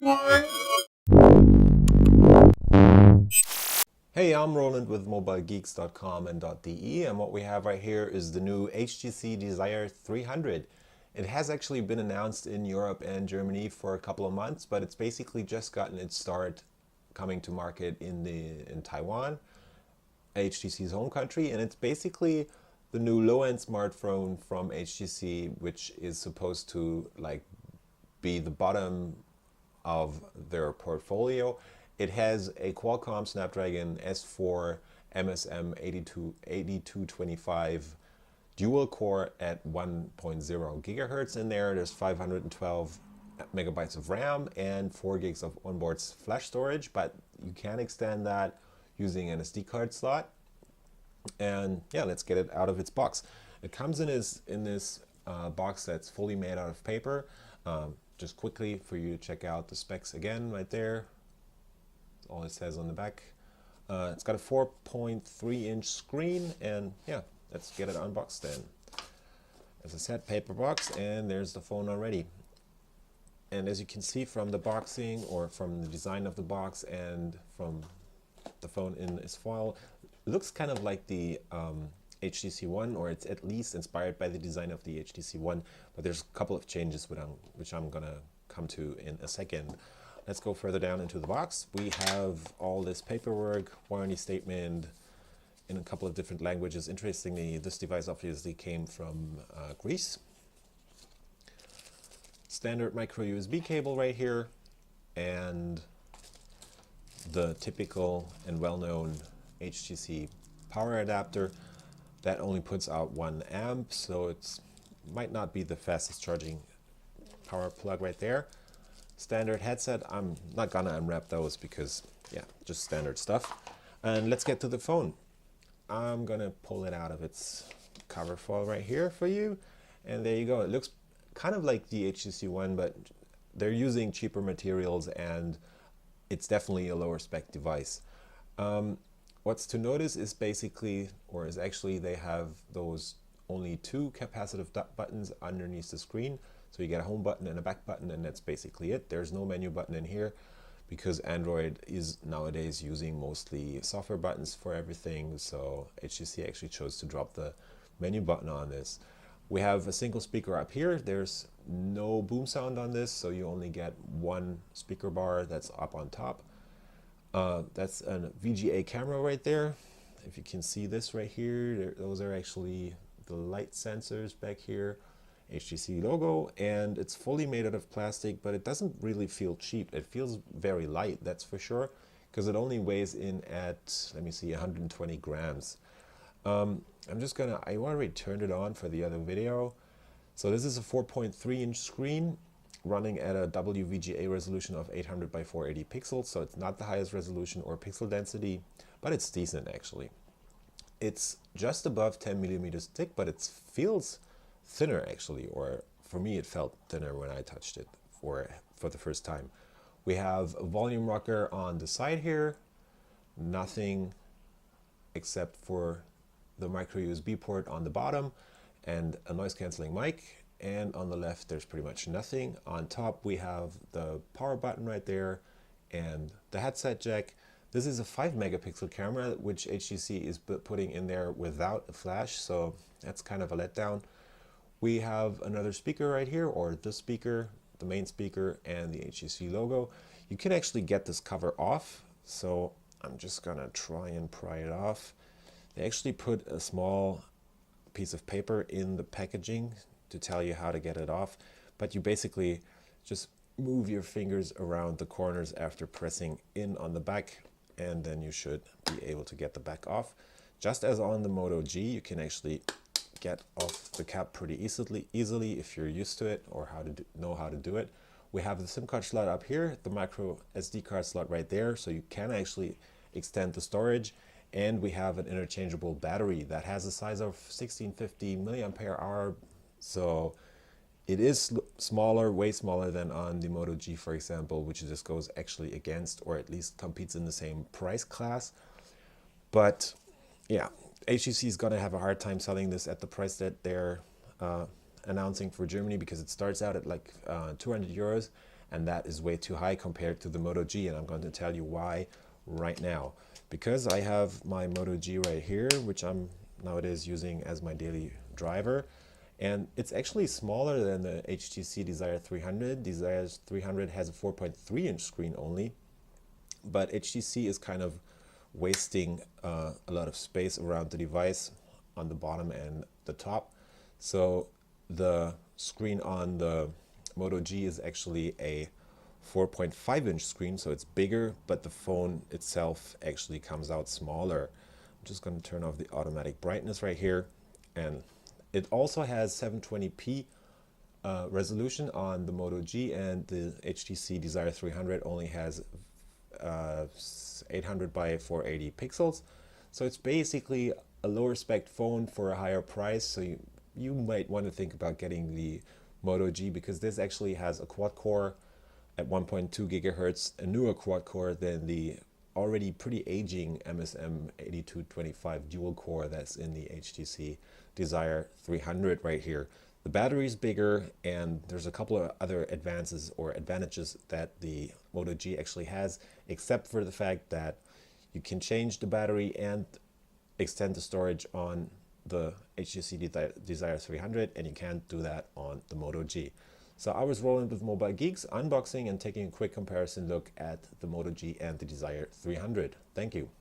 Hey, I'm Roland with mobilegeeks.com and .de, and what we have right here is the new HTC Desire 300. It has actually been announced in Europe and Germany for a couple of months, but it's basically just gotten its start coming to market in Taiwan, HTC's home country, and it's basically the new low-end smartphone from HTC, which is supposed to be the bottom of their portfolio. It has a Qualcomm Snapdragon S4 MSM 8225 dual core at 1.0 gigahertz in there. There's 512 megabytes of RAM and 4 gigs of onboard flash storage, but you can extend that using an SD card slot. And yeah, let's get it out of its box. It comes in this box that's fully made out of paper. Just quickly for you to check out the specs again right there. All it says on the back. It's got a 4.3 inch screen, and yeah, let's get it unboxed then. As I said, paper box, and there's the phone already. And as you can see from the boxing, or from the design of the box and from the phone in its foil, it looks kind of like the HTC One, or it's at least inspired by the design of the HTC One, but there's a couple of changes which I'm gonna come to in a second. Let's go further down into the box. We have all this paperwork, warranty statement in a couple of different languages. Interestingly, this device obviously came from Greece. Standard micro USB cable right here, and the typical and well-known HTC power adapter that only puts out 1 amp, so it might not be the fastest charging power plug right there. Standard headset. I'm not gonna unwrap those because yeah, just standard stuff. And let's get to the phone. I'm gonna pull it out of its cover foil right here for you, and there you go. It looks kind of like the HTC One, but they're using cheaper materials, and it's definitely a lower spec device. What's to notice is actually they have those only 2 capacitive buttons underneath the screen. So you get a home button and a back button, and that's basically it. There's no menu button in here because Android is nowadays using mostly software buttons for everything. So HTC actually chose to drop the menu button on this. We have a single speaker up here. There's no boom sound on this, so you only get 1 speaker bar that's up on top. That's a VGA camera right there. If you can see this right here, those are actually the light sensors back here. HTC logo, and it's fully made out of plastic, but it doesn't really feel cheap. It feels very light, that's for sure, because it only weighs in at, let me see, 120 grams. I already turned it on for the other video. So this is a 4.3 inch screen running at a WVGA resolution of 800 by 480 pixels, so it's not the highest resolution or pixel density, but it's decent actually. It's just above 10 millimeters thick, but it feels thinner actually, or for me it felt thinner when I touched it for the first time. We have a volume rocker on the side here, nothing except for the micro USB port on the bottom and a noise cancelling mic, and on the left there's pretty much nothing. On top we have the power button right there and the headset jack. This is a 5 megapixel camera, which HTC is putting in there without a flash, so that's kind of a letdown. We have another speaker right here, or the speaker, the main speaker, and the HTC logo. You can actually get this cover off, so I'm just gonna try and pry it off. They actually put a small piece of paper in the packaging to tell you how to get it off, but you basically just move your fingers around the corners after pressing in on the back, and then you should be able to get the back off. Just as on the Moto G, you can actually get off the cap pretty easily if you're used to it or know how to do it. We have the SIM card slot up here, the micro SD card slot right there, so you can actually extend the storage, and we have an interchangeable battery that has a size of 1650 milliampere hour, so it is smaller, way smaller than on the Moto G, for example, which just goes actually against, or at least competes in the same price class. But yeah, HTC is going to have a hard time selling this at the price that they're announcing for Germany, because it starts out at like 200 euros, and that is way too high compared to the Moto G, and I'm going to tell you why right now. Because I have my Moto G right here, which I'm nowadays using as my daily driver, and it's actually smaller than the HTC Desire 300. Desire 300 has a 4.3 inch screen only, but HTC is kind of wasting a lot of space around the device on the bottom and the top. So the screen on the Moto G is actually a 4.5 inch screen, so it's bigger, but the phone itself actually comes out smaller. I'm just going to turn off the automatic brightness right here, and it also has 720p resolution on the Moto G, and the HTC Desire 300 only has 800 by 480 pixels. So it's basically a lower spec phone for a higher price. So you might want to think about getting the Moto G, because this actually has a quad core at 1.2 gigahertz, a newer quad core than the already pretty aging MSM 8225 dual core that's in the HTC Desire 300 right here. The battery is bigger, and there's a couple of other advances or advantages that the Moto G actually has, except for the fact that you can change the battery and extend the storage on the HTC Desire 300, and you can't do that on the Moto G. So I was rolling with Mobile Geeks, unboxing and taking a quick comparison look at the Moto G and the Desire 300. Thank you.